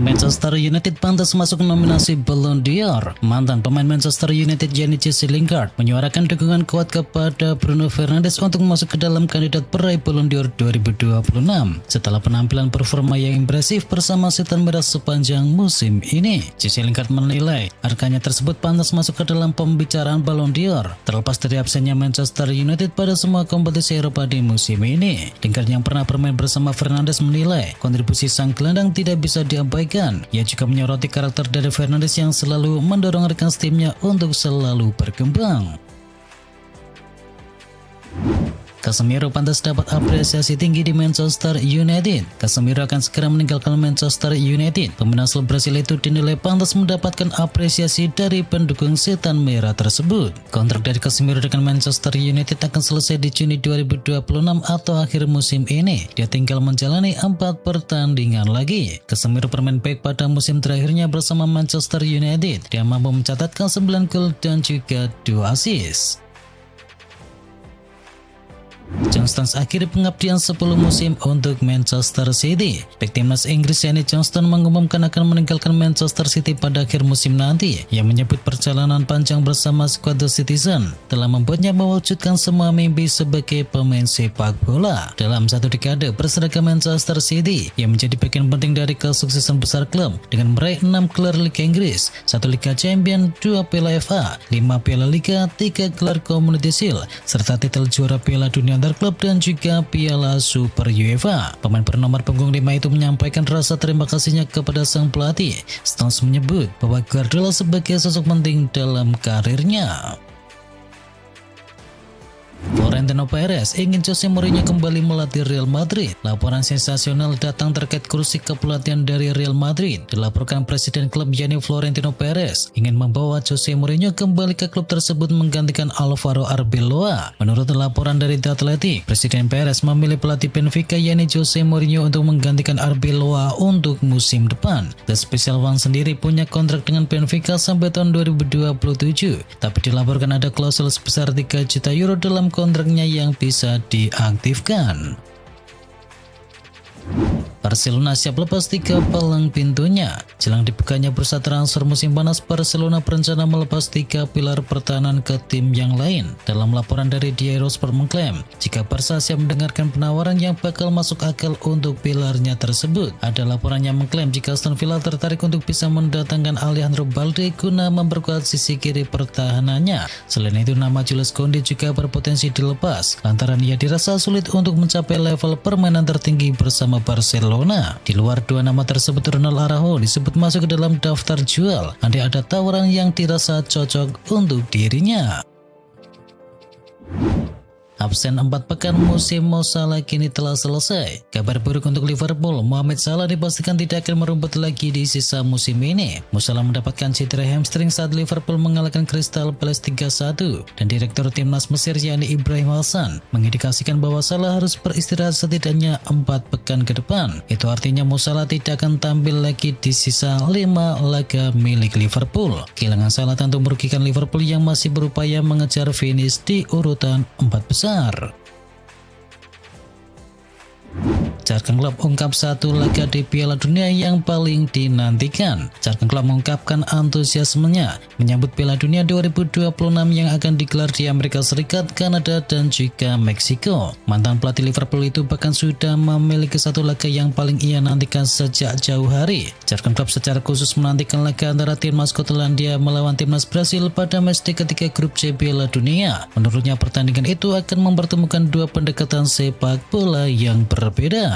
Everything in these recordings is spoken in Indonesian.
Pemain Manchester United pantas masuk nominasi Ballon d'Or. Mantan pemain Manchester United Jesse Lingard menyuarakan dukungan kuat kepada Bruno Fernandes untuk masuk ke dalam kandidat peraih Ballon d'Or 2026 setelah penampilan performa yang impresif bersama setan merah sepanjang musim ini. Jesse Lingard menilai harganya tersebut pantas masuk ke dalam pembicaraan Ballon d'Or terlepas dari absennya Manchester United pada semua kompetisi Eropa di musim ini. Lingard yang pernah bermain bersama Fernandes menilai kontribusi sang gelandang tidak bisa diabaikan. Ia juga menyoroti karakter dari Fernandes yang selalu mendorong rekan timnya untuk selalu berkembang. Casemiro pantas dapat apresiasi tinggi di Manchester United. Casemiro akan segera meninggalkan Manchester United. Pemain asal Brasil itu dinilai pantas mendapatkan apresiasi dari pendukung setan merah tersebut. Kontrak dari Casemiro dengan Manchester United akan selesai di Juni 2026 atau akhir musim ini. Dia tinggal menjalani 4 pertandingan lagi. Casemiro bermain baik pada musim terakhirnya bersama Manchester United. Dia mampu mencatatkan 9 gol dan juga 2 assist. John Stones akhiri pengabdian 10 musim untuk Manchester City. Bek timnas Inggris Yannick Johnston mengumumkan akan meninggalkan Manchester City pada akhir musim nanti. Ia menyebut perjalanan panjang bersama skuad The Citizen telah membuatnya mewujudkan semua mimpi sebagai pemain sepak bola. Dalam satu dekade berseragam Manchester City, ia menjadi bagian penting dari kesuksesan besar klub dengan meraih 6 gelar Liga Inggris, 1 Liga Champions, 2 Piala FA, 5 Piala Liga, 3 gelar Community Shield, serta titel juara Piala Dunia antar klub dan juga Piala Super UEFA. Pemain bernomor punggung 5 itu menyampaikan rasa terima kasihnya kepada sang pelatih. Stones menyebut bahwa Guardiola sebagai sosok penting dalam karirnya. Florentino Perez ingin Jose Mourinho kembali melatih Real Madrid. Laporan sensasional datang terkait kursi kepelatihan dari Real Madrid. Dilaporkan Presiden klub yakni Florentino Perez ingin membawa Jose Mourinho kembali ke klub tersebut menggantikan Alvaro Arbeloa. Menurut laporan dari The Athletic, Presiden Perez memilih pelatih Benfica yakni Jose Mourinho untuk menggantikan Arbeloa untuk musim depan. The Special One sendiri punya kontrak dengan Benfica sampai tahun 2027, tapi dilaporkan ada klausul sebesar 3 juta euro dalam kontraknya yang bisa diaktifkan. Barcelona siap lepas 3 palang pintunya. Jelang dibukanya bursa transfer musim panas, Barcelona berencana melepas 3 pilar pertahanan ke tim yang lain. Dalam laporan dari Diario Sport mengklaim, jika Barca siap mendengarkan penawaran yang bakal masuk akal untuk pilarnya tersebut. Ada laporan yang mengklaim jika Aston Villa tertarik untuk bisa mendatangkan Alejandro Balde guna memperkuat sisi kiri pertahanannya. Selain itu, nama Jules Koundé juga berpotensi dilepas lantaran ia dirasa sulit untuk mencapai level permainan tertinggi bersama Barcelona. Di luar 2 nama tersebut, Ronald Araujo disebut masuk ke dalam daftar jual. Andai ada tawaran yang dirasa cocok untuk dirinya. Absen 4 pekan musim Mo Salah kini telah selesai. Kabar buruk untuk Liverpool, Mohamed Salah dipastikan tidak akan merumput lagi di sisa musim ini. Mo Salah mendapatkan cedera hamstring saat Liverpool mengalahkan Crystal Palace 3-1 dan Direktur Timnas Mesir yakni Ibrahim Hassan mengindikasikan bahwa Salah harus beristirahat setidaknya 4 pekan ke depan. Itu artinya Mo Salah tidak akan tampil lagi di sisa 5 laga milik Liverpool. Kehilangan Salah tentu merugikan Liverpool yang masih berupaya mengejar finish di urutan 4 besar. Jurgen Klopp ungkap 1 laga di Piala Dunia yang paling dinantikan. Jurgen Klopp mengungkapkan antusiasmenya menyambut Piala Dunia 2026 yang akan digelar di Amerika Serikat, Kanada, dan juga Meksiko. Mantan pelatih Liverpool itu bahkan sudah memiliki 1 laga yang paling ia nantikan sejak jauh hari. Jurgen Klopp secara khusus menantikan laga antara timnas Skotlandia melawan timnas Brasil pada matchday ketiga grup C Piala Dunia. Menurutnya pertandingan itu akan mempertemukan 2 pendekatan sepak bola yang berbeda.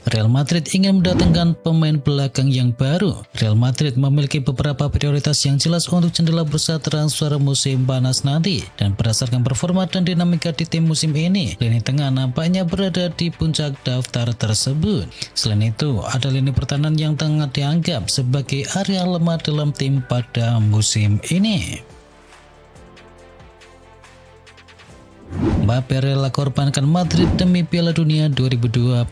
Real Madrid ingin mendatangkan pemain belakang yang baru. Real Madrid memiliki beberapa prioritas yang jelas untuk jendela bursa transfer musim panas nanti, dan berdasarkan performa dan dinamika di tim musim ini, lini tengah nampaknya berada di puncak daftar tersebut. Selain itu, ada lini pertahanan yang tengah dianggap sebagai area lemah dalam tim pada musim ini. Mbappe rela korbankan Madrid demi Piala Dunia 2026.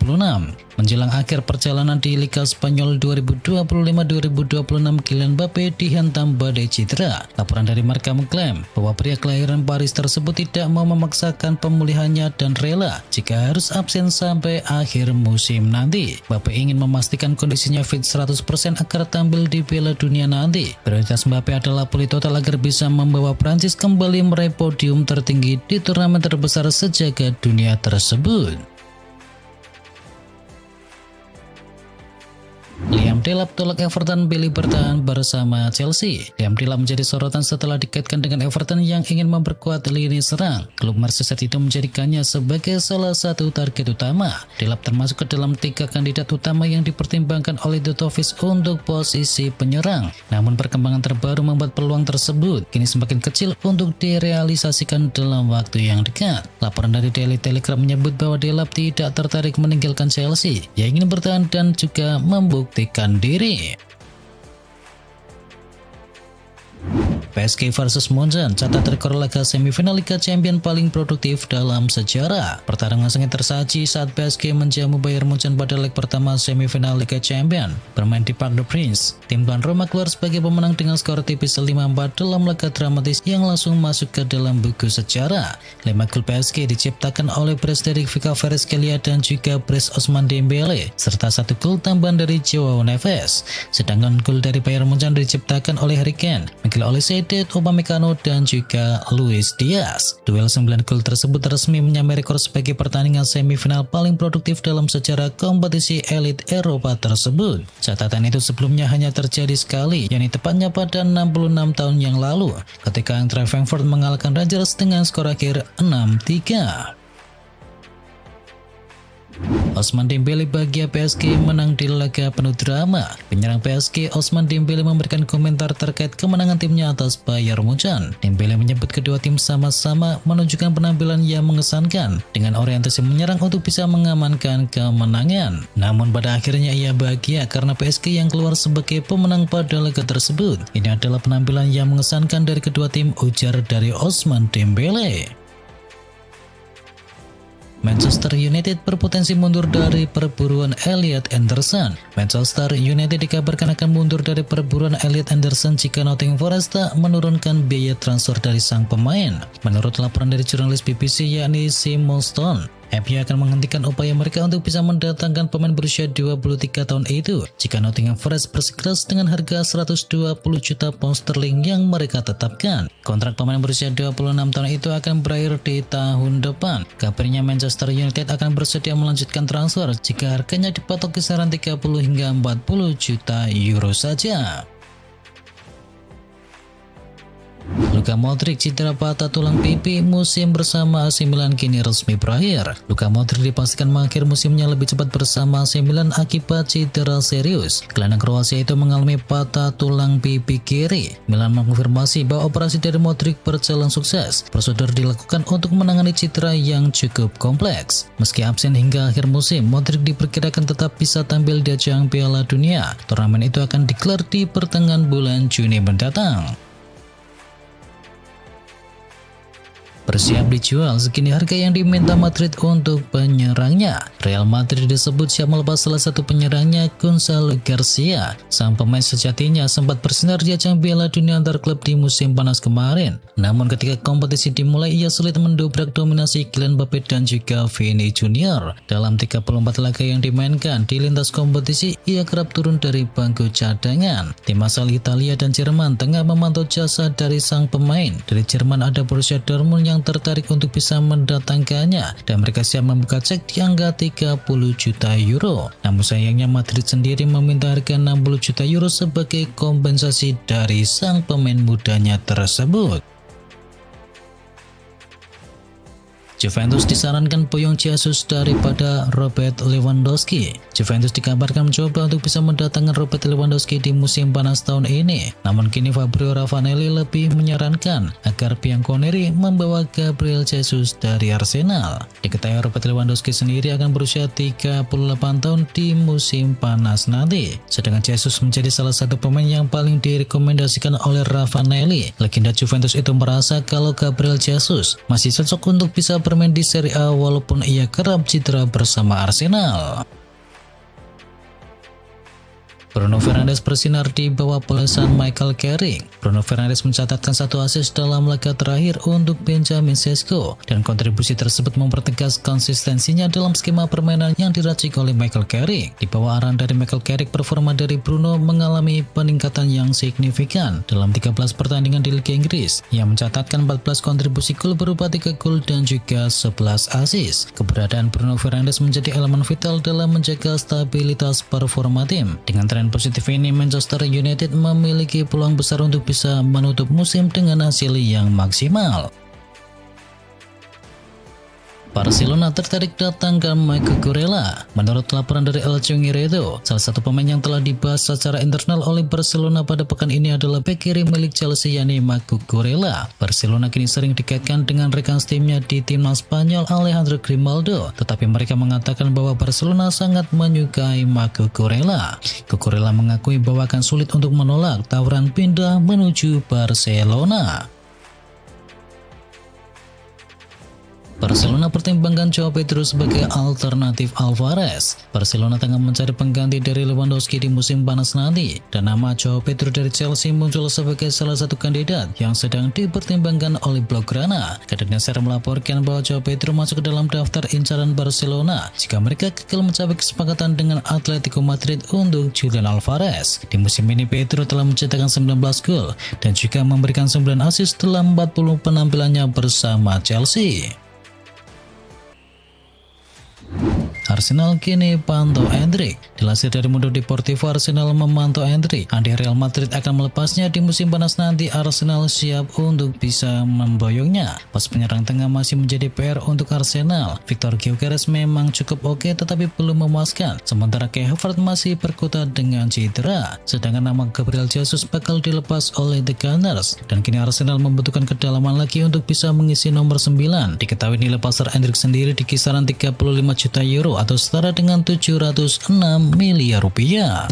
Menjelang akhir perjalanan di Liga Spanyol 2025-2026, Kylian Mbappe dihantam badai cedera. Laporan dari Marca mengklaim bahwa pria kelahiran Paris tersebut tidak mau memaksakan pemulihannya dan rela jika harus absen sampai akhir musim nanti. Mbappe ingin memastikan kondisinya fit 100% agar tampil di Piala Dunia nanti. Prioritas Mbappe adalah pulih total agar bisa membawa Prancis kembali meraih podium tertinggi di turnamen terbesar sejagat dunia tersebut. Liam Delap tolak Everton pilih bertahan bersama Chelsea. Liam Delap menjadi sorotan setelah dikaitkan dengan Everton yang ingin memperkuat lini serang. Klub Merseyside itu menjadikannya sebagai salah satu target utama. Delap termasuk ke dalam 3 kandidat utama yang dipertimbangkan oleh The Toffees untuk posisi penyerang. Namun perkembangan terbaru membuat peluang tersebut kini semakin kecil untuk direalisasikan dalam waktu yang dekat. Laporan dari Daily Telegraph menyebut bahwa Delap tidak tertarik meninggalkan Chelsea. Ia ingin bertahan dan juga membuktikan diri. PSG versus Munchen catat rekor laga semifinal Liga Champions paling produktif dalam sejarah. Pertarungan sengit tersaji saat PSG menjamu Bayern Munchen pada leg pertama semifinal Liga Champions. Bermain di Parc des Princes, tim tuan rumah keluar sebagai pemenang dengan skor tipis 5-4 dalam laga dramatis yang langsung masuk ke dalam buku sejarah. 5 gol PSG diciptakan oleh Frédéric Kvaratskhelia dan juga Brice Ousmane Dembélé, serta 1 gol tambahan dari Joao Neves. Sedangkan gol dari Bayern Munchen diciptakan oleh Harry Kane, Mikel Olise, Upamecano dan juga Luis Diaz. Duel 9 gol tersebut resmi menyamai rekor sebagai pertandingan semifinal paling produktif dalam sejarah kompetisi elit Eropa tersebut. Catatan itu sebelumnya hanya terjadi sekali, yakni tepatnya pada 66 tahun yang lalu ketika Eintracht Frankfurt mengalahkan Rangers dengan skor akhir 6-3. Ousmane Dembélé bahagia PSG menang di laga penuh drama. Penyerang PSG Ousmane Dembélé memberikan komentar terkait kemenangan timnya atas Bayern Munchen. Dembélé menyebut kedua tim sama-sama menunjukkan penampilan yang mengesankan dengan orientasi menyerang untuk bisa mengamankan kemenangan. Namun pada akhirnya ia bahagia karena PSG yang keluar sebagai pemenang pada laga tersebut. Ini adalah penampilan yang mengesankan dari kedua tim, ujar dari Ousmane Dembélé. Manchester United berpotensi mundur dari perburuan Elliot Anderson. Manchester United dikabarkan akan mundur dari perburuan Elliot Anderson jika Nottingham Forest tak menurunkan biaya transfer dari sang pemain. Menurut laporan dari jurnalis BBC yakni Simon Stone, MU akan menghentikan upaya mereka untuk bisa mendatangkan pemain berusia 23 tahun itu jika Nottingham Forest bersikeras dengan harga 120 juta pound sterling yang mereka tetapkan. Kontrak pemain berusia 26 tahun itu akan berakhir di tahun depan. Kabarnya Manchester United akan bersedia melanjutkan transfer jika harganya dipatok kisaran 30 hingga 40 juta euro saja. Luka Modric cedera patah tulang pipi, musim bersama AC Milan kini resmi berakhir. Luka Modric dipastikan mengakhiri musimnya lebih cepat bersama AC Milan akibat cedera serius. Gelandang Kroasia itu mengalami patah tulang pipi kiri. Milan mengonfirmasi bahwa operasi dari Modric berjalan sukses. Prosedur dilakukan untuk menangani cedera yang cukup kompleks. Meski absen hingga akhir musim, Modric diperkirakan tetap bisa tampil di ajang Piala Dunia. Turnamen itu akan digelar di pertengahan bulan Juni mendatang. Bersiap dijual, segini harga yang diminta Madrid untuk penyerangnya. Real Madrid disebut siap melepas salah satu penyerangnya, Gonzalo Garcia. Sang pemain sejatinya sempat bersinar di ajang Piala Dunia antar klub di musim panas kemarin. Namun ketika kompetisi dimulai, ia sulit mendobrak dominasi Kylian Mbappe dan juga Vini Junior. Dalam 34 laga yang dimainkan di lintas kompetisi, ia kerap turun dari bangku cadangan. Tim asal Italia dan Jerman tengah memantau jasa dari sang pemain. Dari Jerman ada Borussia Dortmund yang tertarik untuk bisa mendatangkannya dan mereka siap membuka cek di angka 30 juta euro. Namun sayangnya Madrid sendiri meminta harga 60 juta euro sebagai kompensasi dari sang pemain mudanya tersebut. Juventus disarankan boyong Jesus daripada Robert Lewandowski. Juventus dikabarkan mencoba untuk bisa mendatangkan Robert Lewandowski di musim panas tahun ini. Namun kini Fabio Ravanelli lebih menyarankan agar Bianconeri membawa Gabriel Jesus dari Arsenal. Diketahui Robert Lewandowski sendiri akan berusia 38 tahun di musim panas nanti. Sedangkan Jesus menjadi salah satu pemain yang paling direkomendasikan oleh Ravanelli. Legenda Juventus itu merasa kalau Gabriel Jesus masih cocok untuk bisa bermain di Serie A walaupun ia kerap cedera bersama Arsenal. Bruno Fernandes bersinar di bawah pelusan Michael Carrick. Bruno Fernandes mencatatkan 1 assist dalam laga terakhir untuk Benjamin Sesko, dan kontribusi tersebut mempertegas konsistensinya dalam skema permainan yang diracik oleh Michael Carrick. Di bawah arahan dari Michael Carrick, performa dari Bruno mengalami peningkatan yang signifikan dalam 13 pertandingan di Liga Inggris. Ia mencatatkan 14 kontribusi gol berupa 3 gol dan juga 11 assist. Keberadaan Bruno Fernandes menjadi elemen vital dalam menjaga stabilitas performa tim. Dengan tren positif ini, Manchester United memiliki peluang besar untuk bisa menutup musim dengan hasil yang maksimal. Barcelona tertarik datangkan Marco Kurela. Menurut laporan dari El Chungiredo, salah satu pemain yang telah dibahas secara internal oleh Barcelona pada pekan ini adalah bek kiri milik Chelsea, yakni Marco Kurela. Barcelona kini sering dikaitkan dengan rekan timnya di timnas Spanyol Alejandro Grimaldo, tetapi mereka mengatakan bahwa Barcelona sangat menyukai Marco Kurela. Kurela mengakui bahwa akan sulit untuk menolak tawaran pindah menuju Barcelona. Barcelona pertimbangkan Joao Pedro sebagai alternatif Alvarez. Barcelona tengah mencari pengganti dari Lewandowski di musim panas nanti, dan nama Joao Pedro dari Chelsea muncul sebagai salah satu kandidat yang sedang dipertimbangkan oleh Blaugrana. Cadenaser melaporkan bahwa Joao Pedro masuk ke dalam daftar incaran Barcelona jika mereka gagal mencapai kesepakatan dengan Atletico Madrid untuk Julian Alvarez. Di musim ini Pedro telah mencetakkan 19 gol dan juga memberikan 9 assist dalam 40 penampilannya bersama Chelsea. Arsenal kini pantau Endrick. Dilansir dari Mundo Deportivo, Arsenal memantau Endrick. Andai Real Madrid akan melepasnya di musim panas nanti, Arsenal siap untuk bisa memboyongnya. Pos penyerang tengah masih menjadi PR untuk Arsenal. Victor Gyökeres memang cukup oke, tetapi belum memuaskan. Sementara Kai Havertz masih berkutat dengan cedera. Sedangkan nama Gabriel Jesus bakal dilepas oleh The Gunners. Dan kini Arsenal membutuhkan kedalaman lagi untuk bisa mengisi nomor 9. Diketahui nilai pasar Endrick sendiri di kisaran 35 juta euro atau setara dengan 706 miliar rupiah.